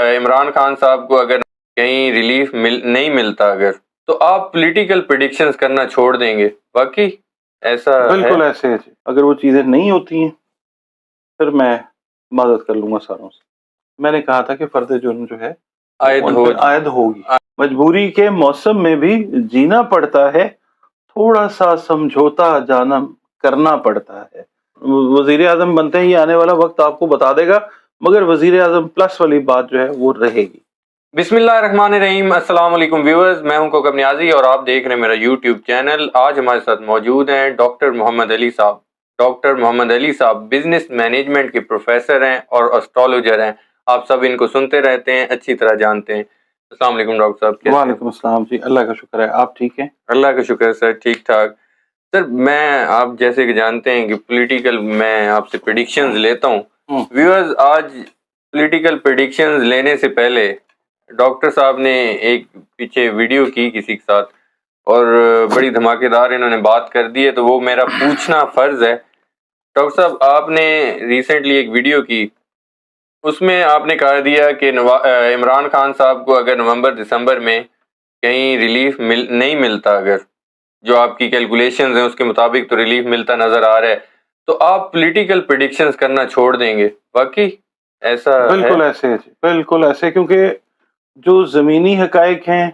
عمران خان صاحب کو اگر کہیں ریلیف نہیں ملتا اگر تو آپ پولیٹیکل پریڈکشنز کرنا چھوڑ دیں گے؟ واقعی ایسا بالکل ایسے ہے جی. اگر وہ چیزیں نہیں ہوتی ہیں پھر میں مدد کر لوں گا ساروں سے. میں نے کہا تھا کہ فرد جرم جو ہے عائد ہوگی. مجبوری کے موسم میں بھی جینا پڑتا ہے، تھوڑا سا سمجھوتا جانا کرنا پڑتا ہے. وزیر اعظم بنتے ہی آنے والا وقت آپ کو بتا دے گا، مگر وزیر اعظم پلس والی بات جو ہے وہ رہے گی. بسم اللہ الرحمن الرحیم. السلام علیکم ویورز، میں ہوں کوکب نیازی اور آپ دیکھ رہے ہیں میرا یوٹیوب چینل. آج ہمارے ساتھ موجود ہیں ڈاکٹر محمد علی صاحب. ڈاکٹر محمد علی صاحب بزنس مینجمنٹ کے پروفیسر ہیں اور اسٹرالوجر ہیں. آپ سب ان کو سنتے رہتے ہیں، اچھی طرح جانتے ہیں. السلام علیکم ڈاکٹر صاحب. وعلیکم السلام جی، اللہ کا شکر ہے. آپ ٹھیک ہیں؟ اللہ کا شکر سر، ٹھیک ٹھاک. سر میں آپ جیسے کہ جانتے ہیں کہ پولیٹیکل میں آپ سے پریڈکشنز لیتا ہوں. ویورز آج پولیٹیکل پریڈکشنز لینے سے پہلے ڈاکٹر صاحب نے ایک پیچھے ویڈیو کی کسی کے ساتھ اور بڑی دھماکے دار انہوں نے بات کر دی ہے، تو وہ میرا پوچھنا فرض ہے. ڈاکٹر صاحب آپ نے ریسنٹلی ایک ویڈیو کی، اس میں آپ نے کہا دیا کہ عمران خان صاحب کو اگر نومبر دسمبر میں کہیں ریلیف نہیں ملتا، اگر جو آپ کی کیلکولیشنز ہیں اس کے مطابق تو ریلیف ملتا نظر آ رہا ہے، تو آپ پولیٹیکل پریڈکشنز کرنا چھوڑ دیں گے. واقعی ایسا بالکل ایسے ہے جی، بالکل ایسے. کیونکہ جو زمینی حقائق ہیں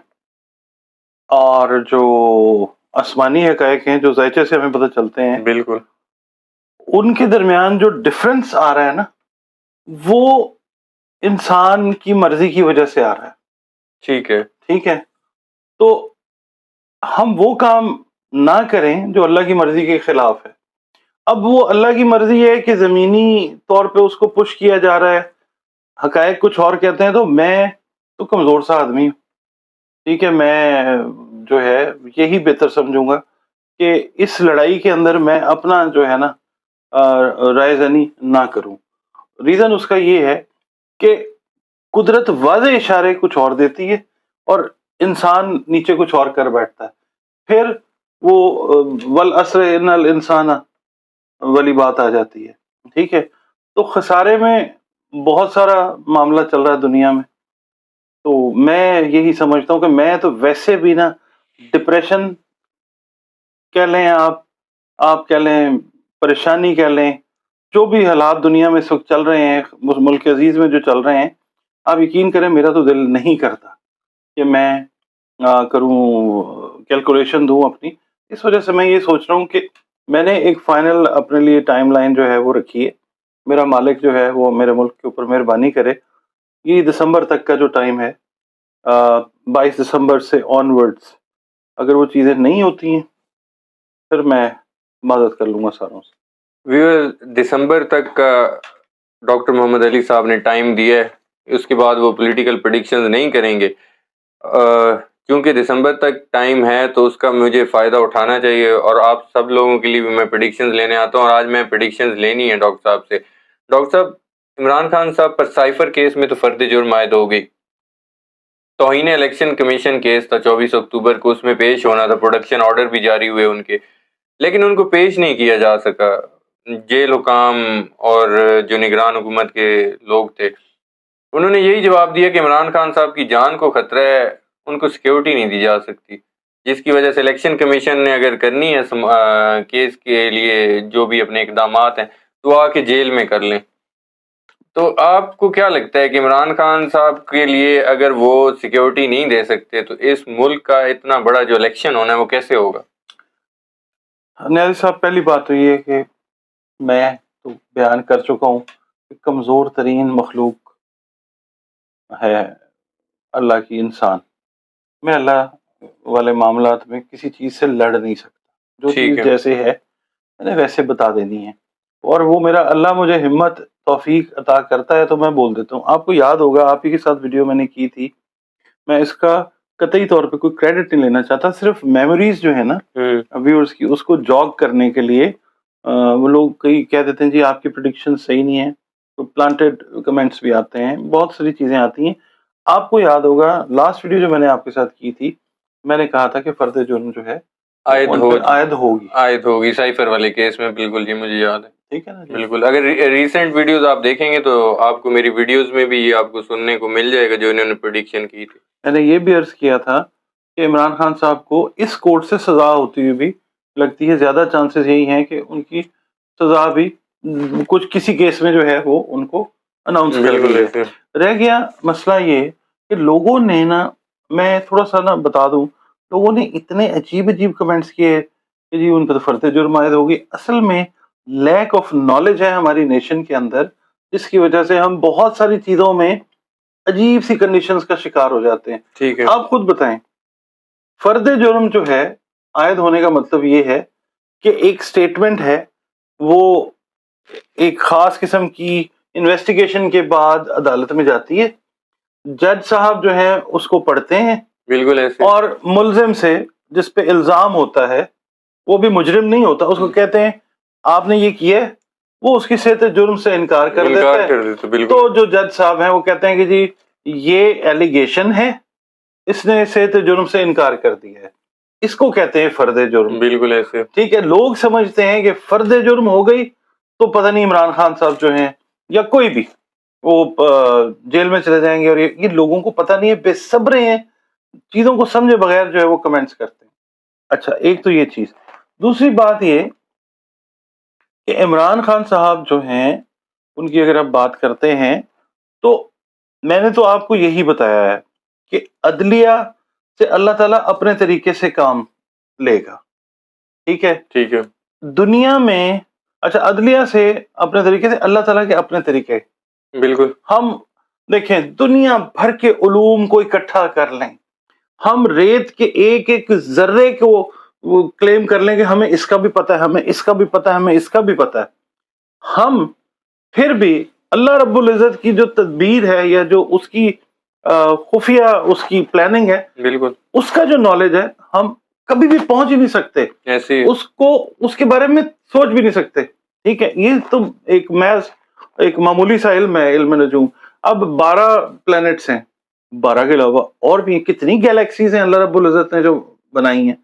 اور جو آسمانی حقائق ہیں جو ذائچے سے ہمیں پتہ چلتے ہیں، بالکل ان کے درمیان جو ڈفرنس آ رہا ہے نا، وہ انسان کی مرضی کی وجہ سے آ رہا ہے. ٹھیک ہے. تو ہم وہ کام نہ کریں جو اللہ کی مرضی کے خلاف ہے. اب وہ اللہ کی مرضی ہے کہ زمینی طور پہ اس کو پش کیا جا رہا ہے، حقائق کچھ اور کہتے ہیں. تو میں تو کمزور سا آدمی ہوں، ٹھیک ہے. میں جو ہے یہی بہتر سمجھوں گا کہ اس لڑائی کے اندر میں اپنا جو ہے نا رائے زنی نہ کروں. ریزن اس کا یہ ہے کہ قدرت واضح اشارے کچھ اور دیتی ہے اور انسان نیچے کچھ اور کر بیٹھتا ہے. پھر وہ والعصر ان الانسان والی بات آ جاتی ہے. ٹھیک ہے. تو خسارے میں بہت سارا معاملہ چل رہا ہے دنیا میں. تو میں یہی سمجھتا ہوں کہ میں تو ویسے بھی نا ڈپریشن کہہ لیں، آپ کہہ لیں، پریشانی کہہ لیں، جو بھی حالات دنیا میں اس وقت چل رہے ہیں، ملک عزیز میں جو چل رہے ہیں، آپ یقین کریں میرا تو دل نہیں کرتا کہ میں کروں کیلکولیشن دوں اپنی. اس وجہ سے میں یہ سوچ رہا ہوں کہ میں نے ایک فائنل اپنے لیے ٹائم لائن جو ہے وہ رکھی ہے. میرا مالک جو ہے وہ میرے ملک کے اوپر مہربانی کرے، یہ دسمبر تک کا جو ٹائم ہے، 22 دسمبر سے آن ورڈز، اگر وہ چیزیں نہیں ہوتی ہیں پھر میں مدد کر لوں گا ساروں سے. دسمبر تک کا ڈاکٹر محمد علی صاحب نے ٹائم دیا ہے، اس کے بعد وہ پولیٹیکل پریڈکشنز نہیں کریں گے. کیونکہ دسمبر تک ٹائم ہے تو اس کا مجھے فائدہ اٹھانا چاہیے، اور آپ سب لوگوں کے لیے بھی میں پریڈکشنز لینے آتا ہوں، اور آج میں پریڈکشنز لینی ہے ڈاکٹر صاحب سے. ڈاکٹر صاحب عمران خان صاحب پر سائفر کیس میں تو فرد جرم عائد ہو گئی. توہین الیکشن کمیشن کیس تھا 24 اکتوبر کو، اس میں پیش ہونا تھا، پروڈکشن آرڈر بھی جاری ہوئے ان کے، لیکن ان کو پیش نہیں کیا جا سکا. جیل حکام اور جو نگران حکومت کے لوگ تھے انہوں نے یہی جواب دیا کہ عمران خان صاحب کی جان کو خطرہ ہے، ان کو سیکیورٹی نہیں دی جا سکتی، جس کی وجہ سے الیکشن کمیشن نے اگر کرنی ہے کیس کے لیے جو بھی اپنے اقدامات ہیں تو آ کے جیل میں کر لیں. تو آپ کو کیا لگتا ہے کہ عمران خان صاحب کے لیے اگر وہ سیکیورٹی نہیں دے سکتے تو اس ملک کا اتنا بڑا جو الیکشن ہونا ہے وہ کیسے ہوگا؟ نیازی صاحب، پہلی بات تو یہ ہے کہ میں تو بیان کر چکا ہوں کہ کمزور ترین مخلوق ہے اللہ کی انسان. میں اللہ والے معاملات میں کسی چیز سے لڑ نہیں سکتا. جو چیز جیسے ہے میں نے ویسے بتا دینی ہے، اور وہ میرا اللہ مجھے ہمت توفیق عطا کرتا ہے تو میں بول دیتا ہوں. آپ کو یاد ہوگا، آپ ہی کے ساتھ ویڈیو میں نے کی تھی، میں اس کا قطعی طور پہ کوئی کریڈٹ نہیں لینا چاہتا، صرف میموریز جو ہے نا ویورز کی، اس کو جاگ کرنے کے لیے وہ لوگ کئی کہہ دیتے ہیں جی آپ کی پریڈکشن صحیح نہیں ہے، تو پلانٹڈ کمنٹس بھی آتے ہیں، بہت ساری چیزیں آتی ہیں. آپ کو یاد ہوگا لاسٹ ویڈیو جو میں نے آپ کے ساتھ کی تھی، میں نے کہا تھا کہ فرد جرم جو ہے عائد ہوگی سائفر والے کیس میں. بالکل جی مجھے یاد ہے. ٹھیک ہے نا. بالکل. اگر ریسنٹ ویڈیوز آپ دیکھیں گے تو آپ کو میری ویڈیوز میں بھی یہ آپ کو سننے کو مل جائے گا جو انہوں نے پریڈکشن کی تھی. میں نے یہ بھی عرض کیا تھا کہ عمران خان صاحب کو اس کورٹ سے سزا ہوتی ہوئی بھی لگتی ہے زیادہ چانسز یہی ہیں کہ ان کی سزا بھی کچھ کسی کیس میں جو ہے وہ ان کو اناؤنس کر دی ہے. رہ گیا مسئلہ یہ کہ لوگوں نے نا، میں تھوڑا سا نا بتا دوں، لوگوں نے اتنے عجیب کمنٹس کیے کہ جی ان پہ تو فرد جرم عائد ہوگی. اصل میں لیک آف نالج ہے ہماری نیشن کے اندر، جس کی وجہ سے ہم بہت ساری چیزوں میں عجیب سی کنڈیشنز کا شکار ہو جاتے ہیں. ٹھیک ہے. آپ خود بتائیں، فرد جرم جو ہے عائد ہونے کا مطلب یہ ہے کہ ایک سٹیٹمنٹ ہے، وہ ایک خاص قسم کی انویسٹیگیشن کے بعد عدالت میں جاتی ہے، جج صاحب جو ہیں اس کو پڑھتے ہیں. بالکل ایسے. اور ملزم سے جس پہ الزام ہوتا ہے وہ بھی مجرم نہیں ہوتا، اس کو کہتے ہیں آپ نے یہ کیا ہے، وہ اس کی صحت جرم سے انکار کر دیتا ہے. تو جو جج صاحب ہیں وہ کہتے ہیں کہ جی یہ ایلیگیشن ہے، اس نے صحت جرم سے انکار کر دیا ہے، اس کو کہتے ہیں فرد جرم. بالکل ایسے. ٹھیک ہے. لوگ سمجھتے ہیں کہ فرد جرم ہو گئی تو پتہ نہیں عمران خان صاحب جو ہیں یا کوئی بھی وہ جیل میں چلے جائیں گے، اور یہ لوگوں کو پتہ نہیں ہے، بے صبرے ہیں، چیزوں کو سمجھے بغیر جو ہے وہ کمنٹس کرتے ہیں. اچھا، ایک تو یہ چیز. دوسری بات یہ کہ عمران خان صاحب جو ہیں ان کی اگر آپ بات کرتے ہیں تو میں نے تو آپ کو یہی بتایا ہے کہ عدلیہ سے اللہ تعالیٰ اپنے طریقے سے کام لے گا. ٹھیک ہے. ٹھیک ہے. دنیا میں اچھا عدلیہ سے اپنے طریقے سے، اللہ تعالیٰ کے اپنے طریقے. بالکل. ہم دیکھیں دنیا بھر کے علوم کو اکٹھا کر لیں، ہم ریت کے ایک ایک ذرے کو وہ کلیم کر لیں کہ ہمیں اس کا بھی پتہ ہے، ہمیں اس کا بھی پتہ ہے، ہمیں اس کا بھی پتہ ہے، ہم پھر بھی اللہ رب العزت کی جو تدبیر ہے یا جو اس کی خفیہ اس کی پلاننگ ہے، بالکل اس کا جو نالج ہے ہم کبھی بھی پہنچ ہی نہیں سکتے، ایسے اس کو اس کے بارے میں سوچ بھی نہیں سکتے. ٹھیک ہے. یہ تو ایک محض ایک معمولی سا علم ہے، علم نجوم. اب 12 پلانٹس ہیں، 12 کے علاوہ اور بھی کتنی گیلیکسیز ہیں اللہ رب العزت نے جو بنائی ہیں،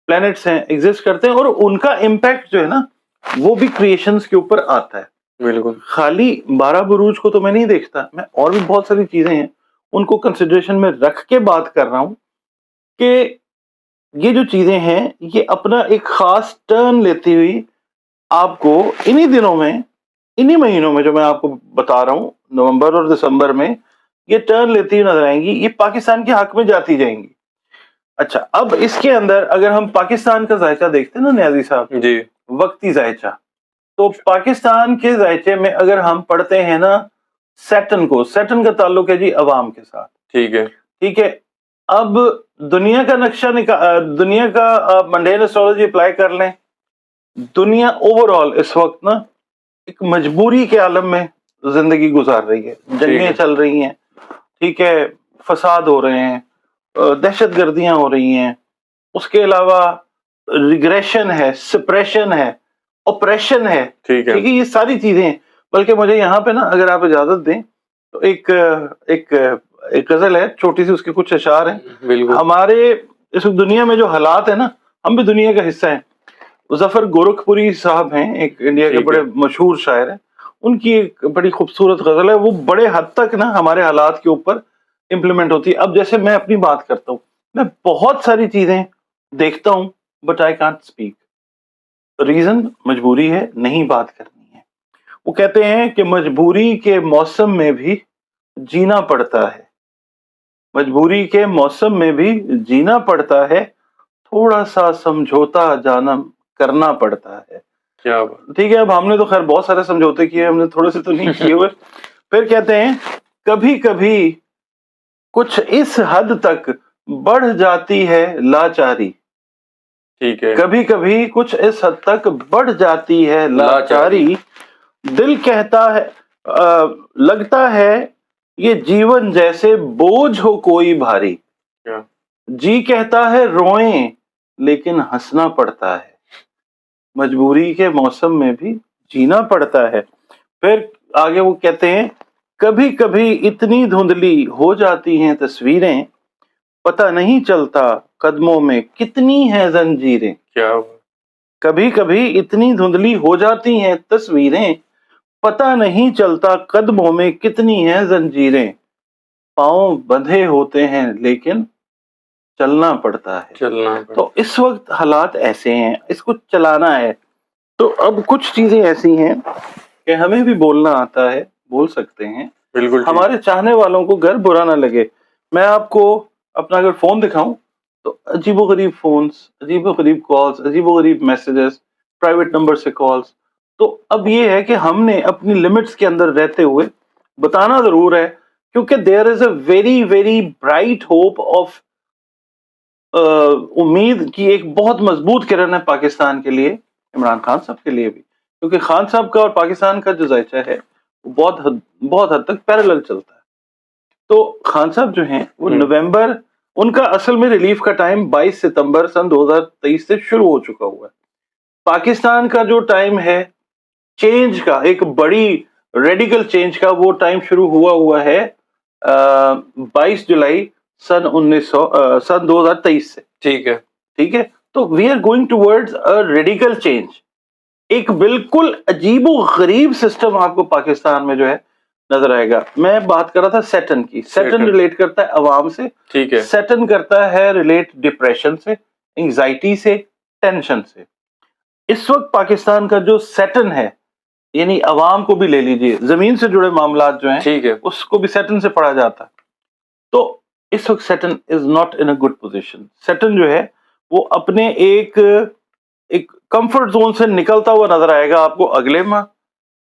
پلانٹس ہیں، ایگزسٹ کرتے ہیں، اور ان کا امپیکٹ جو ہے نا وہ بھی کریشنز کے اوپر آتا ہے. بالکل. خالی 12 بروج کو تو میں نہیں دیکھتا، میں اور بھی بہت ساری چیزیں ہیں ان کو کنسیڈریشن میں رکھ کے بات کر رہا ہوں کہ یہ جو چیزیں ہیں یہ اپنا ایک خاص ٹرن لیتی ہوئی آپ کو انہی دنوں میں، انہی مہینوں میں جو میں آپ کو بتا رہا ہوں، نومبر اور دسمبر میں یہ ٹرن لیتی ہوئی نظر آئیں گی، یہ پاکستان کے حق میں جاتی جائیں گی. اچھا، اب اس کے اندر اگر ہم پاکستان کا ذائقہ دیکھتے ہیں نا نیازی صاحب، جی وقتی ذائقہ، تو پاکستان کے ذائقے میں اگر ہم پڑھتے ہیں نا سیٹن کو، سیٹن کا تعلق ہے جی عوام کے ساتھ. ٹھیک ہے. ٹھیک ہے. اب دنیا کا نقشہ دنیا کا آپ منڈین ایسٹرولوجی اپلائی کر لیں، دنیا اوور آل اس وقت نا ایک مجبوری کے عالم میں زندگی گزار رہی ہے. جنگیں چل رہی ہیں، ٹھیک ہے، فساد ہو رہے ہیں، دہشت گردیاں ہو رہی ہیں، اس کے علاوہ ریگریشن ہے، سپریشن ہے، اپریشن ہے. ٹھیک ہے. یہ ساری چیزیں ہیں. بلکہ مجھے یہاں پہ نا اگر آپ اجازت دیں تو ایک غزل ہے چھوٹی سی، اس کے کچھ اشعار ہیں. بالکل. ہمارے اس دنیا میں جو حالات ہیں نا، ہم بھی دنیا کا حصہ ہیں. ظفر گورکھپوری صاحب ہیں، ایک انڈیا کے بڑے مشہور شاعر ہیں، ان کی ایک بڑی خوبصورت غزل ہے، وہ بڑے حد تک نا ہمارے حالات کے اوپر امپلیمنٹ ہوتی ہے. اب جیسے میں اپنی بات کرتا ہوں، میں بہت ساری چیزیں دیکھتا ہوں but I can't speak. Reason مجبوری ہے، نہیں بات کرنی ہے. وہ کہتے ہیں کہ مجبوری کے موسم میں بھی جینا پڑتا ہے، مجبوری کے موسم میں بھی جینا پڑتا ہے، تھوڑا سا سمجھوتا جانم کرنا پڑتا ہے. کیا بات. ٹھیک ہے. اب ہم نے تو خیر بہت سارے سمجھوتے کیے، ہم نے تھوڑے سے تو نہیں کیے ہوئے. پھر کہتے ہیں کبھی کبھی کچھ اس حد تک بڑھ جاتی ہے لاچاری. ٹھیک ہے. کبھی کبھی کچھ اس حد تک بڑھ جاتی ہے لاچاری، دل کہتا ہے لگتا ہے یہ جیون جیسے بوجھ ہو کوئی بھاری. جی کہتا ہے روئیں لیکن ہنسنا پڑتا ہے، مجبوری کے موسم میں بھی جینا پڑتا ہے. پھر آگے وہ کہتے ہیں کبھی کبھی اتنی دھندلی ہو جاتی ہیں تصویریں، پتہ نہیں چلتا قدموں میں کتنی ہیں زنجیریں. کیا کبھی کبھی اتنی دھندلی ہو جاتی ہیں تصویریں، پتہ نہیں چلتا قدموں میں کتنی ہیں زنجیریں، پاؤں بندھے ہوتے ہیں لیکن چلنا پڑتا ہے۔ تو اس وقت حالات ایسے ہیں، اس کو چلانا ہے۔ تو اب کچھ چیزیں ایسی ہیں کہ ہمیں بھی بولنا آتا ہے، بول سکتے ہیں، بالکل ہمارے چاہنے والوں کو گر برا نہ لگے۔ میں آپ کو اپنا اگر فون دکھاؤں تو عجیب و غریب فونز، عجیب و غریب کالز، عجیب و غریب میسیجز، پرائیویٹ نمبر سے کالز۔ تو اب یہ ہے کہ ہم نے اپنی لمٹس کے اندر رہتے ہوئے بتانا ضرور ہے، کیونکہ there is a very very bright hope of امید کی ایک بہت مضبوط کرن ہے پاکستان کے لیے، عمران خان صاحب کے لیے بھی، کیونکہ خان صاحب کا اور پاکستان کا جو ذائچہ ہے وہ بہت حد تک پیرالل چلتا ہے۔ تو خان صاحب جو ہیں وہ نومبر، ان کا اصل میں ریلیف کا ٹائم 22 ستمبر سن 2023 سے شروع ہو چکا ہوا ہے۔ پاکستان کا جو ٹائم ہے چینج کا، ایک بڑی ریڈیکل چینج کا، وہ ٹائم شروع ہوا ہے 22 جولائی سن 2023 سے۔ ٹھیک ہے، تو we are going towards a radical change. ایک بالکل عجیب و غریب سسٹم آپ کو پاکستان میں جو ہے نظر آئے گا۔ میں بات کر رہا تھا سیٹن کی، سیٹن ریلیٹ کرتا ہے عوام سے، سیٹن کرتا ہے ریلیٹ ڈپریشن سے، انگزائٹی سے، ٹینشن سے۔ اس وقت پاکستان کا جو سیٹن ہے، یعنی عوام کو بھی لے لیجئے، زمین سے جڑے معاملات جو ہیں اس کو بھی سیٹن سے پڑھا جاتا ہے۔ تو اس وقت Saturn is not in a good position. Saturn جو ہے وہ اپنے ایک کمفرٹ زون سے نکلتا ہوا نظر آئے گا آپ کو اگلے ماہ،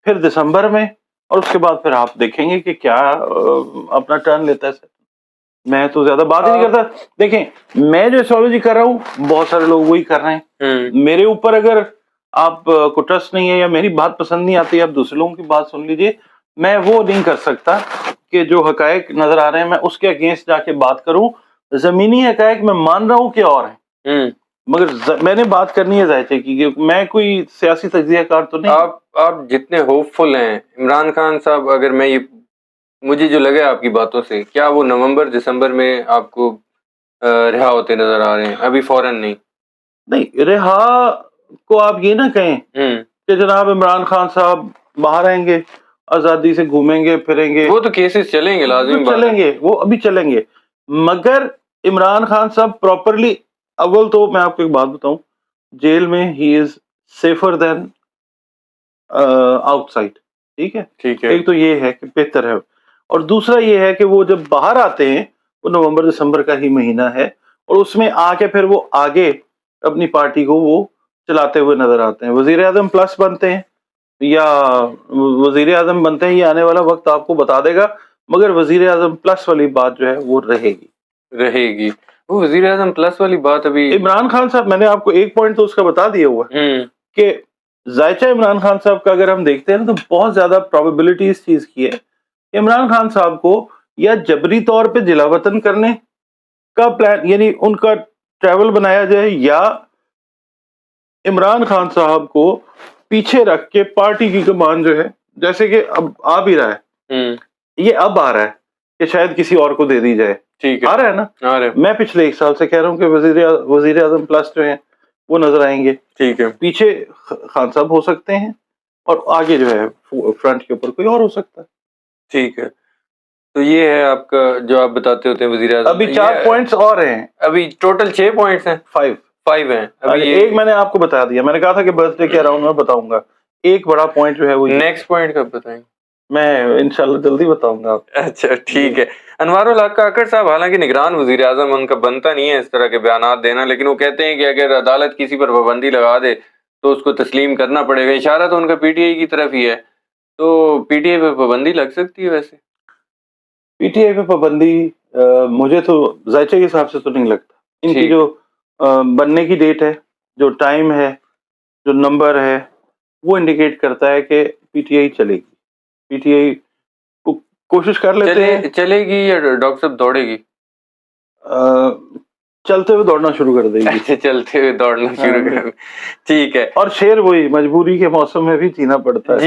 پھر دسمبر میں، اور اس کے بعد پھر آپ دیکھیں گے کہ کیا اپنا ٹرن لیتا ہے سیٹن۔ میں تو زیادہ بات ہی نہیں کرتا۔ دیکھیں، میں جو ایسٹرالوجی کر رہا ہوں بہت سارے لوگ وہی کر رہے ہیں۔ میرے اوپر اگر آپ کو ٹرسٹ نہیں ہے یا میری بات پسند نہیں آتی، آپ دوسرے لوگوں کی بات سن لیجئے۔ میں وہ نہیں کر سکتا کہ جو حقائق نظر آ رہے ہیں میں اس کے اگینسٹ جا کے بات کروں۔ زمینی حقائق میں مان رہا ہوں کہ اور ہیں، مگر میں نے بات کرنی ہے ذائچے کی، کہ میں کوئی سیاسی تجزیہ کار تو نہیں۔ آپ جتنے ہوپ فل ہیں عمران خان صاحب، اگر میں مجھے جو لگے آپ کی باتوں سے، کیا وہ نومبر دسمبر میں آپ کو رہا ہوتے نظر آ رہے ہیں؟ ابھی فوراً نہیں رہا کو آپ یہ نہ کہیں کہ جناب عمران خان صاحب باہر آئیں گے، آزادی سے گھومیں گے پھریں گے، وہ تو کیسز چلیں گے، لازمی چلیں گے، وہ ابھی چلیں گے، مگر عمران خان صاحب پراپرلی، اول تو میں آپ کو ایک بات بتاؤں، جیل میں ہی از سیفر دین آؤٹ سائڈ۔ ٹھیک ہے، ایک تو یہ ہے کہ بہتر ہے، اور دوسرا یہ ہے کہ وہ جب باہر آتے ہیں وہ نومبر دسمبر کا ہی مہینہ ہے، اور اس میں آ کے پھر وہ آگے اپنی پارٹی کو وہ چلاتے ہوئے نظر آتے ہیں۔ وزیر اعظم پلس بنتے ہیں یا وزیر اعظم بنتے ہیں، یہ آنے والا وقت آپ کو بتا دے گا، مگر وزیر اعظم پلس والی بات جو ہے وہ رہے گی۔ وہ وزیر اعظم پلس والی بات ابھی عمران خان صاحب، میں نے آپ کو ایک پوائنٹ تو اس کا بتا دیا ہوا کہ ذائچہ عمران خان صاحب کا اگر ہم دیکھتے ہیں تو بہت زیادہ پروبیبلٹی اس چیز کی ہے کہ عمران خان صاحب کو یا جبری طور پہ جلا وطن کرنے کا پلان، یعنی ان کا ٹریول بنایا جائے، یا عمران خان صاحب کو پیچھے رکھ کے پارٹی کی کمان جو ہے، جیسے کہ اب آ بھی رہا ہے، یہ اب آ رہا ہے کہ شاید کسی اور کو دے دی جائے۔ آ رہا ہے نا؟ میں پچھلے ایک سال سے کہہ رہا ہوں کہ وزیر اعظم پلس جو ہیں وہ نظر آئیں گے۔ پیچھے خان صاحب ہو سکتے ہیں اور آگے جو ہے فرنٹ کے اوپر کوئی اور ہو سکتا ہے۔ ٹھیک ہے، تو یہ ہے آپ کا جو آپ بتاتے ہوتے ہیں وزیر اعظم۔ ابھی 4 پوائنٹس اور ہیں، ابھی ٹوٹل 6 پوائنٹس ہیں، 5 ہیں ابھی۔ ایک میں نے آپ کو بتا دیا، میں نے کہا تھا کہ برتھ ڈے کے اراؤنڈ میں بتاؤں گا۔ ایک بڑا پوائنٹ جو ہے وہ نیکسٹ پوائنٹ کب بتائیں؟ میں انشاءاللہ جلدی بتاؤں گا۔ اچھا ٹھیک ہے۔ انوار الحق کاکڑ صاحب، حالانکہ نگران وزیر اعظم، ان کا بنتا نہیں ہے اس طرح کے بیانات دینا، لیکن وہ کہتے ہیں کہ اگر عدالت کسی پر پابندی لگا دے تو اس کو تسلیم کرنا پڑے گا۔ اشارہ تو ان کا پی ٹی آئی کی طرف ہی ہے، تو پی ٹی آئی پہ پابندی لگ سکتی ہے؟ ویسے پی ٹی آئی پہ پابندی مجھے تو ذائچے کے حساب سے تو نہیں لگتا۔ ان کی جو بننے کی ڈیٹ ہے، جو ٹائم ہے، جو نمبر ہے، وہ انڈیکیٹ کرتا ہے کہ پی ٹی آئی چلے گی۔ پی ٹی آئی کوشش کر لیتے ہیں، چلے گی یا ڈاکٹر صاحب دوڑے گی؟ چلتے ہوئے دوڑنا شروع کر دے گی. اچھا چلتے ہوئے دوڑنا شروع کر. ٹھیک ہے. اور شعر وہی مجبوری کے موسم میں بھی جینا پڑتا ہے.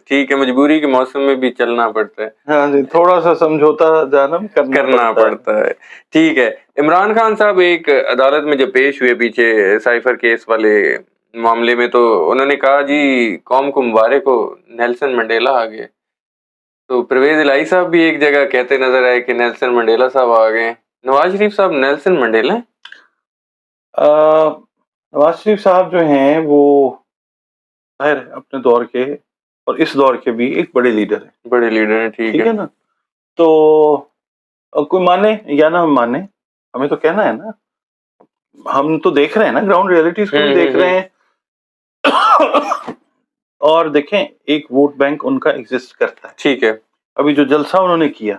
ٹھیک ہے, مجبوری کے موسم میں بھی چلنا پڑتا ہے. ہاں جی, تھوڑا سا سمجھوتا جانم کرنا پڑتا ہے. ٹھیک ہے. عمران خان صاحب ایک عدالت میں جب پیش ہوئے پیچھے سائفر کیس والے معاملے میں, تو انہوں نے کہا جی قوم کو مبارک ہو, نیلسن منڈیلا آ گئے. تو پرویز الہی صاحب بھی ایک جگہ کہتے نظر آئے کہ نیلسن منڈیلا صاحب آ گئے. نواز شریف صاحب نیلسن منڈیلا ہیں؟ نواز شریف صاحب جو ہیں وہ ظاہر اپنے دور کے اور اس دور کے بھی ایک بڑے لیڈر ہیں. ٹھیک ہے نا. تو کوئی مانے یا نہ مانے, ہمیں تو کہنا ہے نا, ہم تو دیکھ رہے ہیں نا, گراؤنڈ ریئلٹیز کو بھی دیکھ رہے ہیں. اور دیکھیں ایک ووٹ بینک ان کا ایگزسٹ کرتا ہے. ٹھیک ہے. ابھی جو جلسہ انہوں نے کیا,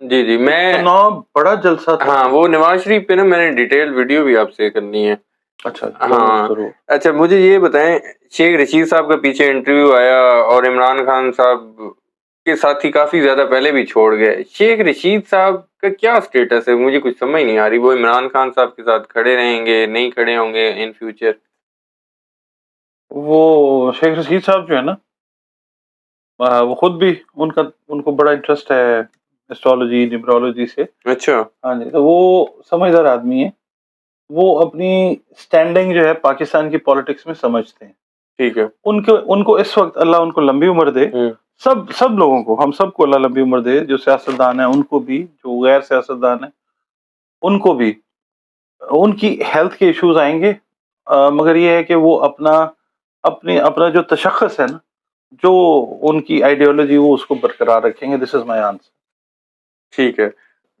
جی میں اتنا بڑا جلسہ تھا. ہاں, وہ نواز شریف پہ نا میں نے ڈیٹیل ویڈیو بھی آپ سے کرنی ہے. اچھا ہاں. اچھا مجھے یہ بتائیں, شیخ رشید صاحب کا پیچھے انٹرویو آیا اور عمران خان صاحب کے ساتھی کافی زیادہ پہلے بھی چھوڑ گئے. شیخ رشید صاحب کا کیا سٹیٹس ہے, مجھے کچھ سمجھ نہیں آ رہی. وہ عمران خان صاحب کے ساتھ کھڑے رہیں گے, نہیں کھڑے ہوں گے ان فیوچر؟ وہ شیخ رشید صاحب جو ہے نا, وہ خود بھی ان کو بڑا انٹرسٹ ہے ایسٹرولوجی نیمرولوجی سے. اچھا. ہاں جی, تو وہ سمجھدار آدمی ہے. وہ اپنی سٹینڈنگ جو ہے پاکستان کی پالیٹکس میں سمجھتے ہیں. ٹھیک ہے. ان کو اس وقت اللہ ان کو لمبی عمر دے. سب لوگوں کو, ہم سب کو اللہ لمبی عمر دے, جو سیاستدان ہیں ان کو بھی, جو غیر سیاستدان ہیں ان کو بھی. ان کی ہیلتھ کے ایشوز آئیں گے, مگر یہ ہے کہ وہ اپنا جو تشخص ہے نا, جو ان کی آئیڈیالوجی, وہ اس کو برقرار رکھیں گے. دس از مائی آنسر. ٹھیک ہے.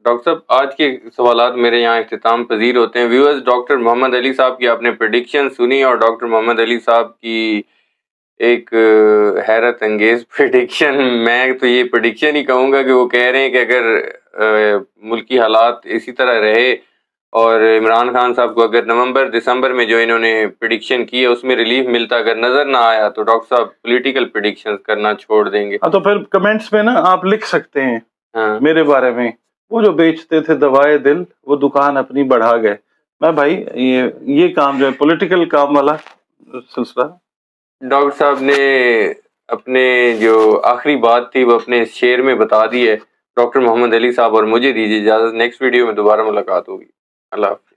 ڈاکٹر صاحب آج کے سوالات میرے یہاں اختتام پذیر ہوتے ہیں. ویورز, ڈاکٹر محمد علی صاحب کی آپ نے پریڈکشن سنی, اور ڈاکٹر محمد علی صاحب کی ایک حیرت انگیز پریڈکشن, میں تو یہ پریڈکشن ہی کہوں گا کہ وہ کہہ رہے ہیں کہ اگر ملکی حالات اسی طرح رہے اور عمران خان صاحب کو اگر نومبر دسمبر میں جو انہوں نے پریڈکشن کی ہے اس میں ریلیف ملتا اگر نظر نہ آیا, تو ڈاکٹر صاحب پولیٹیکل پریڈکشن کرنا چھوڑ دیں گے. تو پھر کمنٹس میں نا آپ لکھ سکتے ہیں میرے بارے میں, وہ جو بیچتے تھے دوائے دل وہ دکان اپنی بڑھا گئے. میں بھائی یہ کام جو ہے پولیٹیکل کام والا سلسلہ. ڈاکٹر صاحب نے اپنے جو آخری بات تھی وہ اپنے شعر میں بتا دی ہے. ڈاکٹر محمد علی صاحب اور مجھے دیجیے اجازت, نیکسٹ ویڈیو میں دوبارہ ملاقات ہوگی. اللہ حافظ.